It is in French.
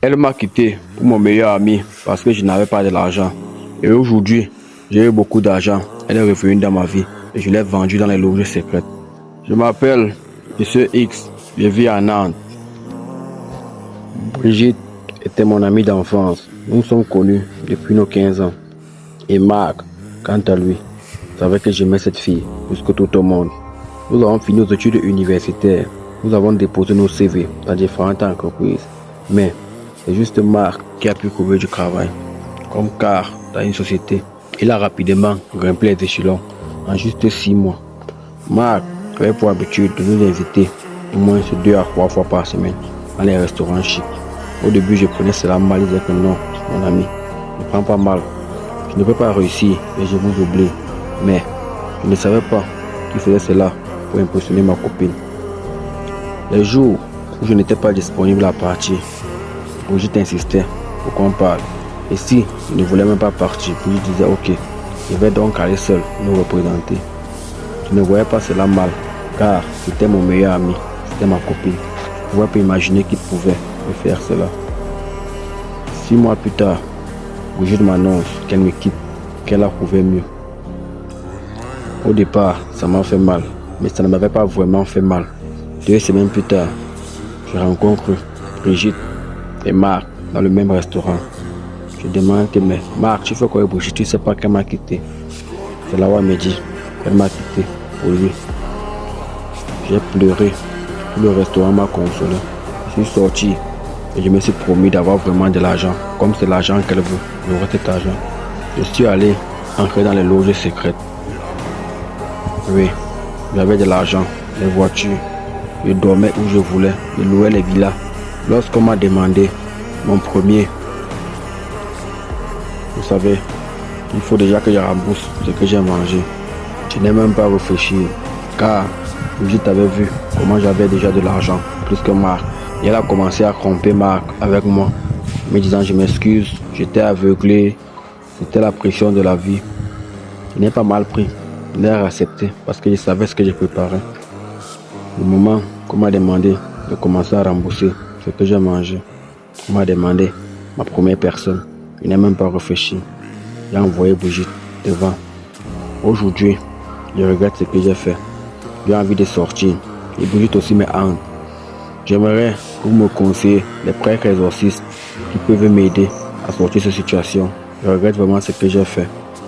Elle m'a quitté pour mon meilleur ami parce que je n'avais pas de l'argent. Et aujourd'hui, j'ai eu beaucoup d'argent. Elle est revenue dans ma vie et je l'ai vendue dans les loges secrètes. Je m'appelle Monsieur X, je vis à Nantes. Brigitte était mon amie d'enfance. Nous sommes connus depuis nos 15 ans. Et Marc, quant à lui, savait que j'aimais cette fille plus que tout au monde. Nous avons fini nos études universitaires. Nous avons déposé nos CV dans différentes entreprises. Mais c'est juste Marc qui a pu trouver du travail. Comme car dans une société, il a rapidement grimpé les échelons en juste 6 mois. Marc avait pour habitude de nous inviter au moins 2 à 3 fois par semaine dans les restaurants chics. Au début, je prenais cela mal, je disais que non, mon ami, ne prends pas mal. Je ne peux pas réussir et je vous oublie. Mais je ne savais pas qu'il faisait cela pour impressionner ma copine. Les jours où je n'étais pas disponible à partir, Brigitte insistait pour qu'on parle. Et si je ne voulais même pas partir, Brigitte disait ok, je vais donc aller seul nous représenter. Je ne voyais pas cela mal, car c'était mon meilleur ami, c'était ma copine. Je ne pouvais pas imaginer qu'il pouvait me faire cela. 6 mois plus tard, Brigitte m'annonce qu'elle me quitte, qu'elle a trouvé mieux. Au départ, ça m'a fait mal, mais ça ne m'avait pas vraiment fait mal. 2 semaines plus tard, je rencontre Brigitte et Marc dans le même restaurant. Je demande que, mais Marc, tu fais quoi avec Brigitte? Tu sais pas qu'elle m'a quitté. C'est là où elle me dit qu'elle m'a quitté pour lui. J'ai pleuré. Tout le restaurant m'a consolé. Je suis sorti et je me suis promis d'avoir vraiment de l'argent. Comme c'est l'argent qu'elle veut, j'aurai cet argent. Je suis allé entrer dans les loges secrètes. Oui, j'avais de l'argent, les voitures. Je dormais où je voulais, je louais les villas. Lorsqu'on m'a demandé mon premier, vous savez, il faut déjà que je rembourse ce que j'ai mangé. Je n'ai même pas réfléchi, car Brigitte avait vu comment j'avais déjà de l'argent, plus que Marc. Et elle a commencé à tromper Marc avec moi, me disant je m'excuse, j'étais aveuglé, c'était la pression de la vie. Je n'ai pas mal pris, je l'ai accepté parce que je savais ce que je préparais. Le moment qu'on m'a demandé de commencer à rembourser ce que j'ai mangé, on m'a demandé ma première personne. Je n'ai même pas réfléchi. J'ai envoyé Brigitte devant. Aujourd'hui, je regrette ce que j'ai fait. J'ai envie de sortir. Et Brigitte aussi me hante. J'aimerais que vous me conseiller les prêtres exorcistes qui peuvent m'aider à sortir de cette situation. Je regrette vraiment ce que j'ai fait.